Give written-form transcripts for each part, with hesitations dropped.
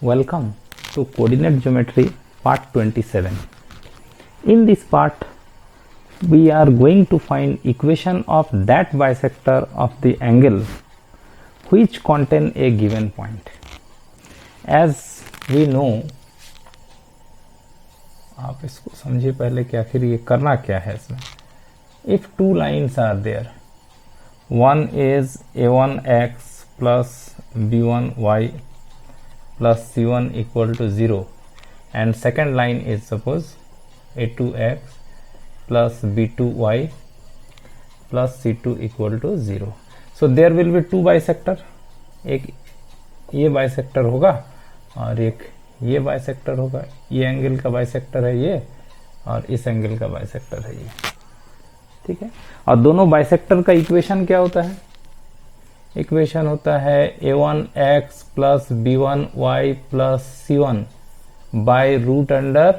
Welcome to Coordinate Geometry Part 27. In this part, we are going to find equation of that bisector of the angle which contain a given point. As we know, आप इसको समझिए पहले कि आखिर ये करना क्या है इसमें. If two lines are there, one is a1x plus b1y plus c1 equal to 0 and second line is suppose a2x plus b2y plus c2 equal to 0. So there will be two bisector, एक ये bisector होगा और एक ये bisector होगा. ये angle का bisector है ये और इस एंगल का बाइसेक्टर है ये. ठीक है. और दोनों बाइसेक्टर का इक्वेशन क्या होता है? इक्वेशन होता है a1x plus b1y plus c1 by root under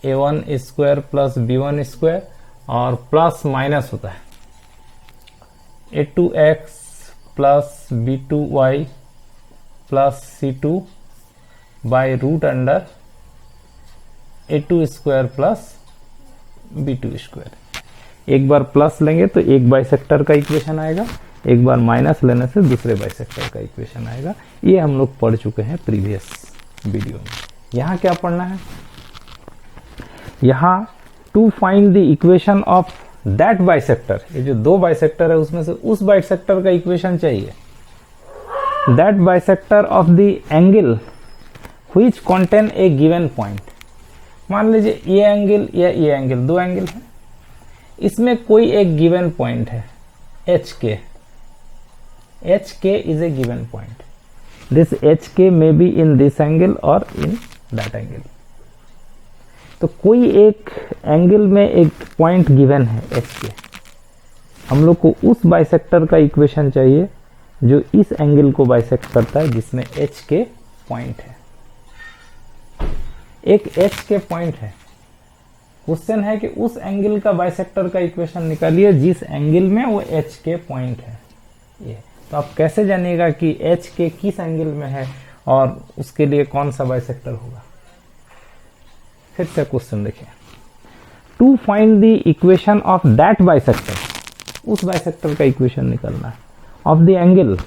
a1 square plus b1 square और प्लस माइनस होता है a2x plus b2y plus c2 by root under a2 square plus b2 square. एक बार प्लस लेंगे तो एक बाइसेक्टर का इक्वेशन आएगा, एक बार माइनस लेने से दूसरे बाइसेक्टर का इक्वेशन आएगा. ये हम लोग पढ़ चुके हैं प्रीवियस वीडियो में. यहाँ क्या पढ़ना है? यहाँ to find the equation of that bisector. ये जो दो बाइसेक्टर है उसमें से उस बाइसेक्टर का इक्वेशन चाहिए. That bisector of the angle which contain a given point. मान लीजिए ये एंगल या ये एंगल, दो एंगल है, इसमें कोई एक गिवन पॉइंट है HK. HK is a given point. This HK may be in this angle or in that angle. तो कोई एक एंगल में एक पॉइंट गिवन है HK. हम लोग को उस बाइसेक्टर का इक्वेशन चाहिए जो इस एंगल को बाइसेक्ट करता है जिसमें HK पॉइंट है. एक HK पॉइंट है. क्वेश्चन है कि उस एंगल का बाइसेक्टर का इक्वेशन निकालिए जिस एंगल में वो HK पॉइंट है. ये तो आप कैसे जानिएगा कि HK किस एंगल में है और उसके लिए कौन सा बाइसेक्टर होगा? फिर से क्वेश्चन देखिए. To find the equation of that bisector. उस बाइसेक्टर का इक्वेशन निकालना है. Of the angle,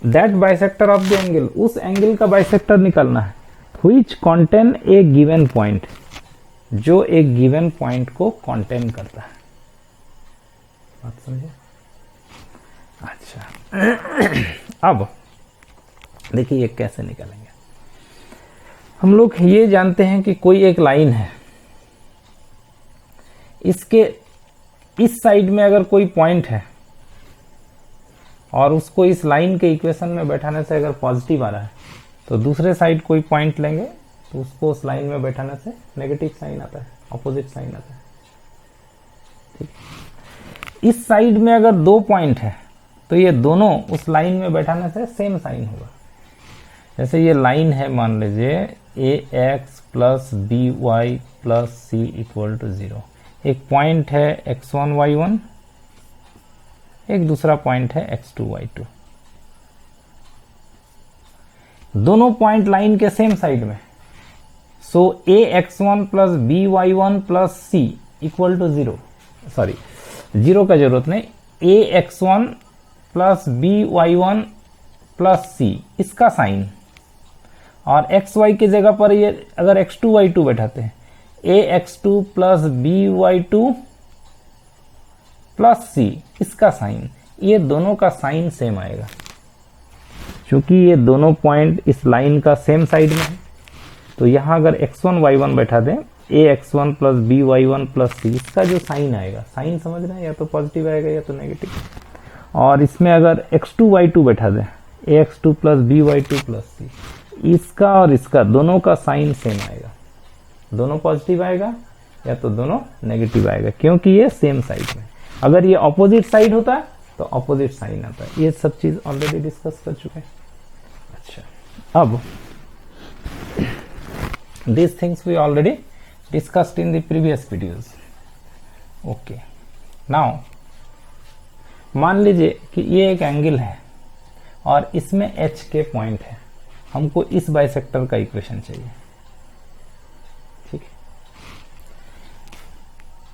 that bisector of the angle, उस एंगल का बाइसेक्टर निकालना है. Which contain a given point, जो एक गिवन पॉइंट को कंटेन करता है. बात समझे? अच्छा. अब देखिए ये कैसे निकालेंगे. हम लोग ये जानते हैं कि कोई एक लाइन है, इसके इस साइड में अगर कोई पॉइंट है और उसको इस लाइन के इक्वेशन में बैठाने से अगर पॉजिटिव आ रहा है तो दूसरे साइड कोई पॉइंट लेंगे तो उसको उस लाइन में बैठाने से नेगेटिव साइन आता है, ऑपोजिट साइन आता है. ठीक. इस साइड में अगर दो पॉइंट है तो ये दोनों उस लाइन में बैठाने से सेम साइन होगा. जैसे ये लाइन है, मान लीजिए ax plus by plus c equal to 0. एक पॉइंट है x1 y1, एक दूसरा पॉइंट है x2 y2. दोनों पॉइंट लाइन के सेम साइड में. So ax1 plus by1 plus c equal to 0. Sorry, 0 का जरूरत नहीं. ax1 plus by1 plus c इसका साइन, और xy की जगह पर ये अगर x2 y2 बैठाते हैं, ax2 plus by2 plus c इसका साइन, ये दोनों का साइन सेम आएगा. क्योंकि ये दोनों पॉइंट इस लाइन का सेम साइड में है तो यहां अगर x1 y1 बैठा दें, ax1 plus by1 plus c, इसका जो साइन आएगा, साइन समझ रहे हैं, या तो पॉजिटिव आएगा या तो नेगेटिव. और इसमें अगर x2 y2 बैठा दें, ax2 plus by2 plus c, इसका और इसका दोनों का साइन सेम आएगा. दोनों पॉजिटिव आएगा या तो दोनों नेगेटिव आएगा, क्योंकि ये सेम साइड में. अगर ये ऑपोजिट साइड होता है तो ऑपोजिट साइन आता है. ये सब चीज ऑलरेडी डिस्कस कर चुके हैं. अच्छा, अब these things we already discussed in the previous videos. Okay, now मान लीजिए कि ये एक एंगल है और इसमें एच के पॉइंट है। हमको इस बाइसेक्टर का इक्वेशन चाहिए। ठीक है,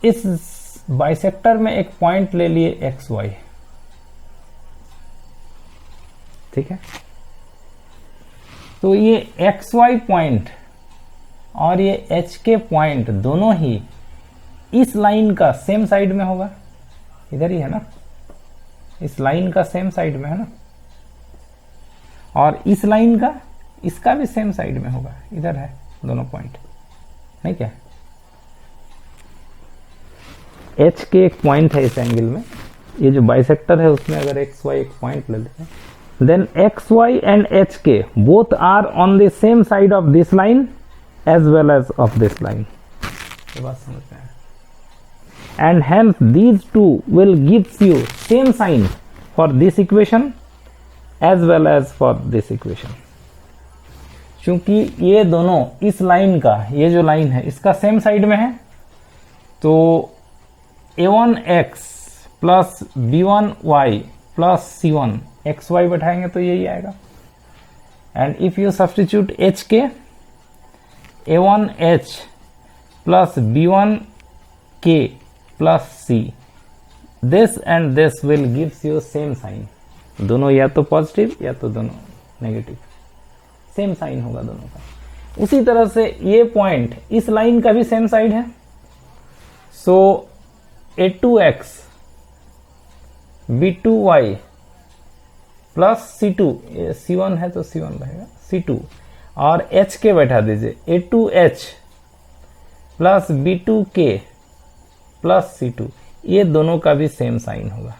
इस बाइसेक्टर में एक पॉइंट ले लिए एक्स वाई। ठीक है, तो ये एक्स वाई पॉइंट और ये एच के पॉइंट दोनों ही इस लाइन का सेम साइड में होगा। इधर ही है ना, इस लाइन का सेम साइड में है ना, और इस लाइन का इसका भी सेम साइड में होगा। इधर है दोनों पॉइंट, नहीं क्या? एच के एक पॉइंट है इस एंगल में, ये जो बाइसेक्टर है उसमें अगर एक्स वाई एक पॉइंट ले लेते हैं, then x y and h k both are on the same side of this line as well as of this line. ये बात समझ में आया? And hence these two will gives you same sign for this equation as well as for this equation. क्योंकि ये दोनों इस line का, ये जो लाइन है इसका सेम साइड में है, तो a1x plus b1y plus c1 xy बैठाएंगे तो यही आएगा। And if you substitute h के a1h plus b1k plus c, this and this will gives you same sign. दोनों या तो पॉजिटिव या तो दोनों नेगेटिव, सेम साइन होगा दोनों का। उसी तरह से ये पॉइंट इस लाइन का भी सेम साइड है, सो a2x b2y plus c2, c1 है तो c1 रहेगा, c2 और h के बैठा दीजिए a2h plus b2k plus c2, ये दोनों का भी सेम साइन होगा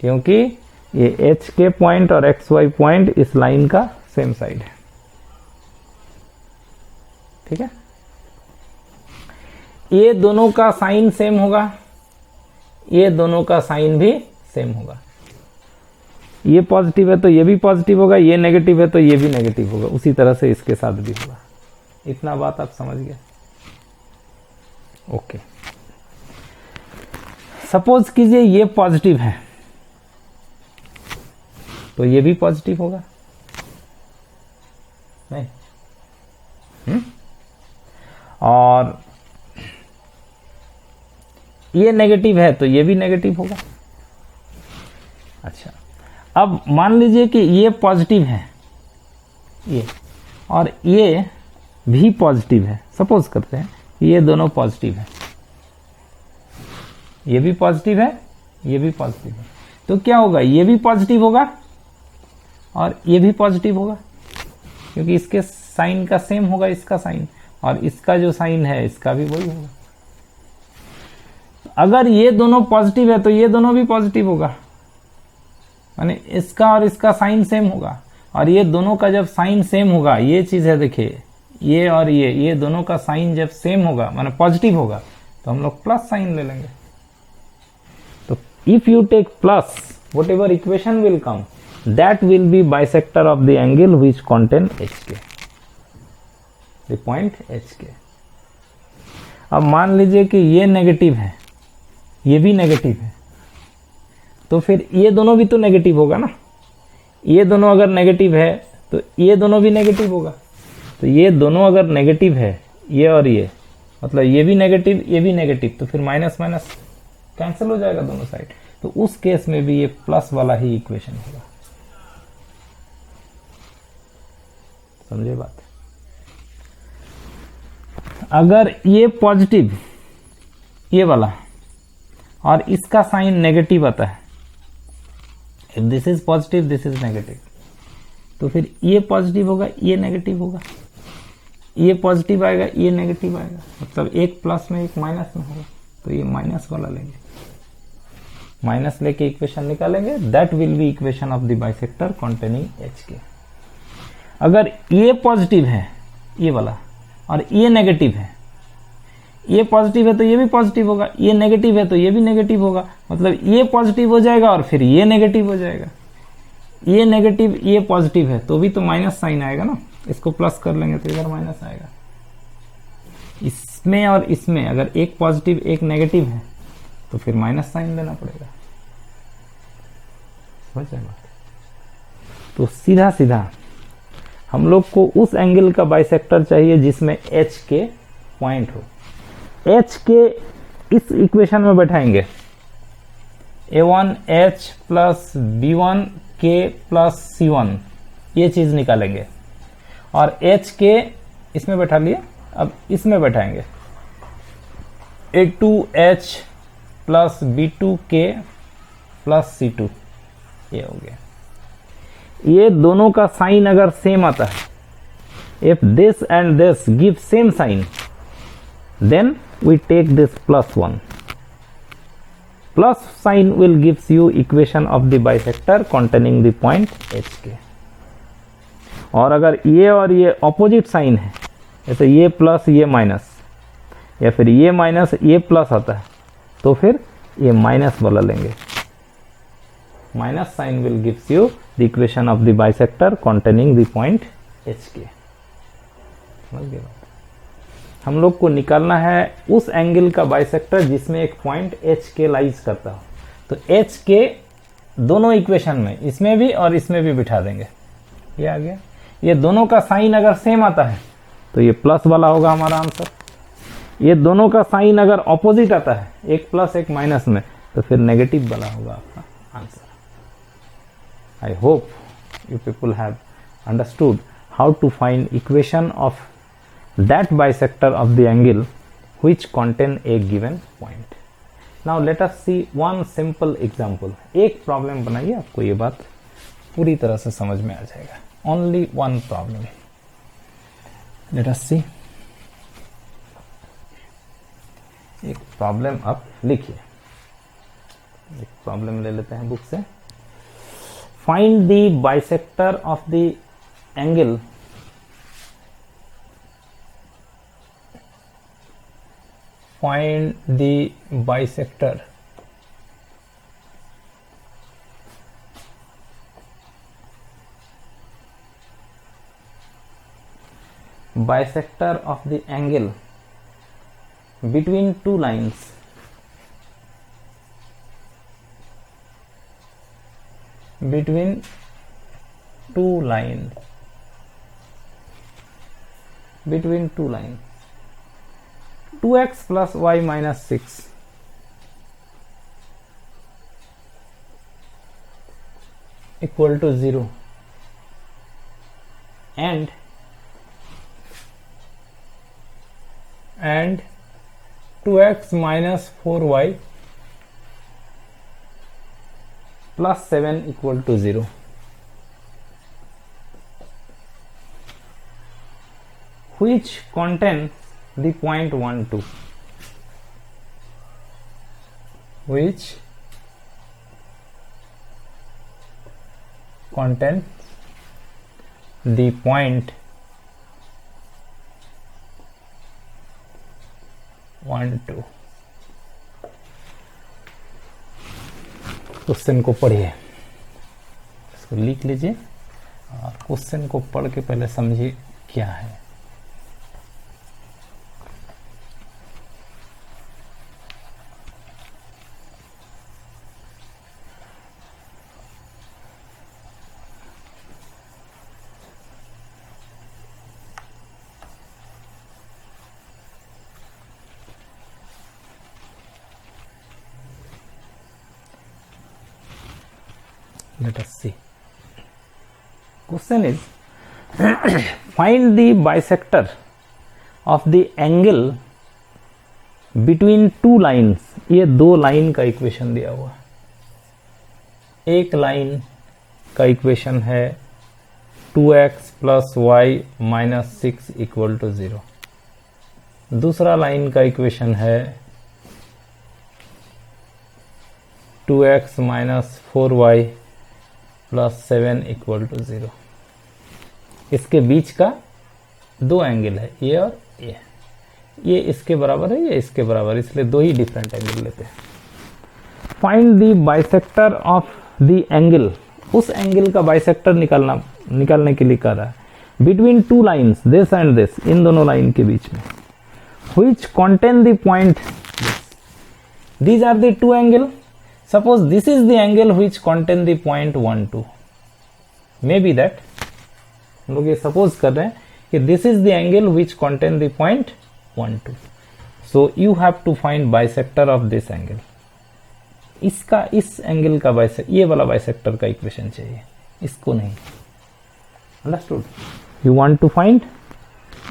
क्योंकि ये h के पॉइंट और xy पॉइंट इस लाइन का सेम साइड है। ठीक है, ये दोनों का साइन सेम होगा, ये दोनों का साइन भी सेम होगा। ये पॉजिटिव है तो ये भी पॉजिटिव होगा, ये नेगेटिव है तो ये भी नेगेटिव होगा। उसी तरह से इसके साथ भी होगा। इतना बात आप समझ गए? ओके, सपोज कीजिए ये पॉजिटिव है तो ये भी पॉजिटिव होगा, नहीं? और ये नेगेटिव है तो ये भी नेगेटिव होगा। अच्छा, अब मान लीजिए कि ये पॉजिटिव है ये, और ये भी पॉजिटिव है। सपोज करते हैं ये दोनों पॉजिटिव है, ये भी पॉजिटिव है, ये भी पॉजिटिव है, तो क्या होगा? ये भी पॉजिटिव होगा और ये भी पॉजिटिव होगा क्योंकि इसके साइन का सेम होगा इसका साइन, और इसका जो साइन है इसका भी वही होगा। अगर ये दोनों पॉजिटिव है तो ये दोनों भी पॉजिटिव होगा, माने इसका और इसका साइन सेम होगा। और ये दोनों का जब साइन सेम होगा, ये चीज है देखिए, ये और ये दोनों का साइन जब सेम होगा माने पॉजिटिव होगा तो हम लोग प्लस साइन ले लेंगे। तो if you take plus, whatever equation will come, that will be bisector of the angle which contain HK, the point HK। अब मान लीजिए कि ये नेगेटिव है, ये भी नेगेटिव है, तो फिर ये दोनों भी तो नेगेटिव होगा ना। ये दोनों अगर नेगेटिव है तो ये दोनों भी नेगेटिव होगा। तो ये दोनों अगर नेगेटिव है, ये और ये, मतलब ये भी नेगेटिव ये भी नेगेटिव, तो फिर माइनस माइनस कैंसिल हो जाएगा दोनों साइड। तो उस केस में भी ये प्लस वाला ही इक्वेशन होगा। समझे बात? अगर ये पॉजिटिव ये वाला और इसका साइन नेगेटिव आता है, if this is positive this is negative, तो फिर ये पॉजिटिव होगा ये नेगेटिव होगा, ये पॉजिटिव आएगा ये नेगेटिव आएगा, मतलब एक प्लस में एक माइनस में होगा। तो ये माइनस वाला लेंगे, माइनस लेके इक्वेशन निकालेंगे, that will B equation of the bisector containing HK। अगर ये पॉजिटिव है ये वाला और ये नेगेटिव है, ये पॉजिटिव है तो ये भी पॉजिटिव होगा, ये नेगेटिव है तो ये भी नेगेटिव होगा, मतलब ये पॉजिटिव हो जाएगा और फिर ये नेगेटिव हो जाएगा। ये नेगेटिव ये पॉजिटिव है तो भी तो माइनस साइन आएगा ना, इसको प्लस कर लेंगे तो इधर माइनस आएगा। इसमें और इसमें अगर एक पॉजिटिव एक नेगेटिव है तो फिर माइनस साइन लेना पड़ेगा। समझ जाए बात? तो सीधा सीधा हम लोग को उस एंगल का बाइसेक्टर चाहिए जिसमें एच के पॉइंट हो। एच के इस इक्वेशन में बैठाएंगे a1h plus b1k plus c1, ये चीज निकालेंगे। और h के इसमें बैठा लिए, अब इसमें बैठाएंगे a2h plus b2k plus c2, ये हो गया। ये दोनों का साइन अगर सेम आता है, if this and this give same sign, then we take this plus 1. Plus sign will gives you equation of the bisector containing the point HK. और अगर ये और ये ऑपोजिट साइन है, जैसे ये प्लस ये माइनस, या फिर ये माइनस ये प्लस आता है, तो फिर ये माइनस वाला लेंगे। Minus sign will gives you the equation of the bisector containing the point HK। समझ गए? हम लोग को निकालना है उस एंगल का बाइसेक्टर जिसमें एक पॉइंट एच के लाइज करता हो। तो एच के दोनों इक्वेशन में, इसमें भी और इसमें भी बिठा देंगे। ये आ गया। ये दोनों का साइन अगर सेम आता है तो ये प्लस वाला होगा हमारा आंसर। ये दोनों का साइन अगर ऑपोजिट आता है, एक प्लस एक माइनस में, तो फिर नेगेटिव वाला होगा आपका answer. I hope you people have understood how to find equation of that bisector of the angle which contain a given point. Now let us see one simple example. एक problem बनाइए, आपको ये बात पूरी तरह से समझ में आ जाएगा। Only one problem. Let us see. एक प्रॉब्लम आप लिखिए। एक प्रॉब्लम ले लेते हैं बुक से। Find the bisector of the angle find the bisector of the angle between two lines between two lines 2x plus y minus 6 equal to 0 and 2x minus 4y plus 7 equal to 0. Which contains the point 1 2, which contains the point 1 2। Question को पढ़िए, इसको लिख लीजिए और question को पढ़ के पहले समझिए क्या है। Let us see. Question is find the bisector of the angle between two lines. ये दो लाइन का इक्वेशन दिया हुआ है। एक लाइन का इक्वेशन है 2x plus y minus 6 equal to 0। दूसरा लाइन का इक्वेशन है 2x minus 4y plus 7 equal to 0। इसके बीच का दो एंगल है, ये और ये इसके बराबर है, ये इसके बराबर, इसलिए दो ही डिफरेंट एंगल लेते हैं। Find the bisector of the angle, उस एंगल का बाइसेक्टर निकालने के लिए कह रहा है between two lines this and this, इन दोनों लाइन के बीच में। Which contain the point, these are the two angle. Suppose this is the angle which contain the point 1 2, maybe that, हम लोग ये सपोज कर रहे हैं कि this is the angle which contain the point 1 2, so you have to find bisector of this angle. इसका, इस angle का बाइसेक्टर, ये वाला बाइसेक्टर का इक्वेशन चाहिए, इसको नहीं। Understood? You want to find,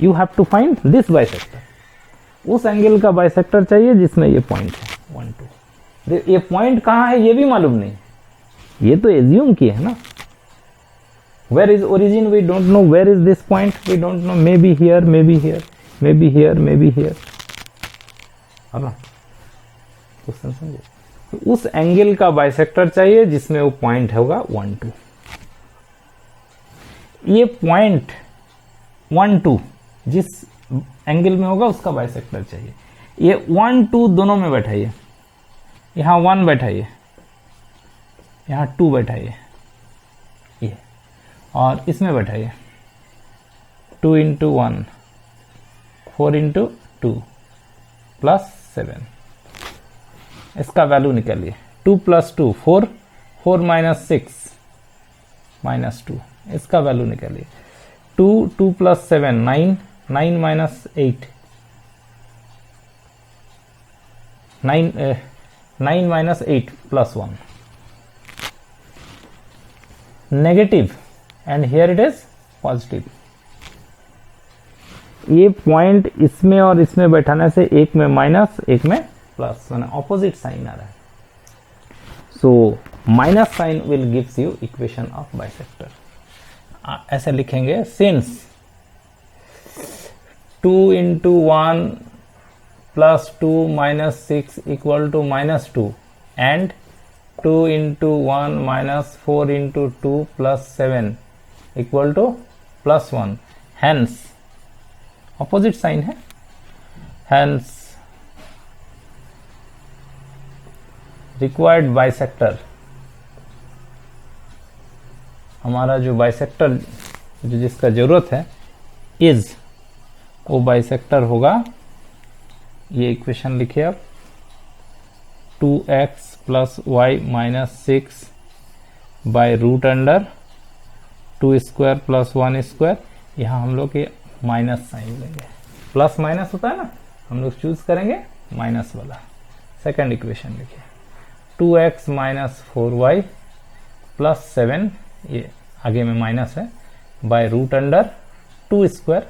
you have to find this bisector, उस एंगल का बाइसेक्टर चाहिए जिसमें ये पॉइंट है 1 2। ये पॉइंट कहाँ है ये भी मालूम नहीं, ये तो एज्यूम किए है ना। Where is origin we don't know, where is this point we don't know, maybe here, maybe here, maybe here, maybe here, है ना। क्वेश्चन समझे? तो उस एंगल का बाइसेक्टर चाहिए जिसमें वो पॉइंट होगा 1 2। ये पॉइंट 1 2 जिस एंगल में होगा उसका बाइसेक्टर चाहिए। ये 1 2 दोनों में बैठाइए, यहां 1 बैठाइए, यहां 2 बैठाइए, ये, और इसमें बैठाइए 2 × 1 4 × 2 + 7। इसका वैल्यू निकालिए। 2 + 2 4, 4 - 6 -2, इसका वैल्यू निकालिए। 2 2 + 7 9, 9 - 8 9 9 - 8 + 1 negative, and here it is positive. ये पॉइंट इसमें और इसमें बैठाने से एक में माइनस एक में प्लस, मैंने ऑपोजिट साइन आ रहा है। So minus sign will gives you equation of bisector. ऐसे लिखेंगे, since 2 × 1 + 2 - 6 = -2 and 2 × 1 - 4 × 2 + 7 = +1, hence opposite sign है, hence रिक्वायर्ड बाइसेक्टर, हमारा जो बाइसेक्टर जो जिसका जरूरत है इज, वो बाइसेक्टर होगा, ये इक्वेशन लिखिए आप, 2x + y - 6 √2² + 1²। यहाँ हम लोग ये माइनस साइन लेंगे, प्लस माइनस होता है ना, हम लोग चूज करेंगे माइनस वाला। सेकंड इक्वेशन लिखिए, 2x - 4y + 7, ये आगे में माइनस है, √2²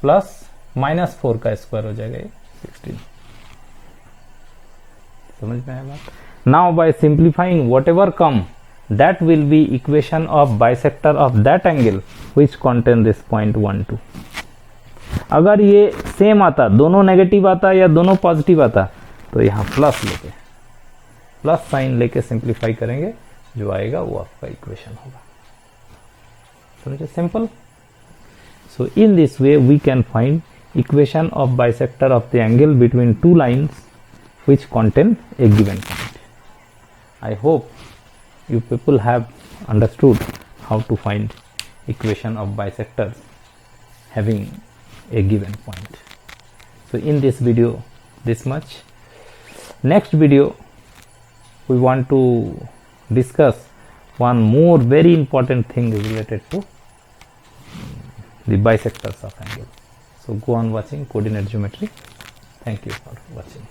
प्लस -4 का स्क्वायर हो जाएगा, ये 16। समझ में आया बात? Now by simplifying whatever come, that will be equation of bisector of that angle which contain this point 1 2। अगर ये सेम आता, दोनों नेगेटिव आता या दोनों पॉजिटिव आता, तो यहाँ प्लस लेके, प्लस साइन लेके सिंप्लीफाई करेंगे, जो आएगा वो आपका इक्वेशन होगा। समझे? Simple. So in this way we can find equation of bisector of the angle between two lines which contain a given point. I hope you people have understood how to find equation of bisectors having a given point. So in this video, this much. Next video, we want to discuss one more very important thing related to the bisectors of angle. So go on watching coordinate geometry. Thank you for watching.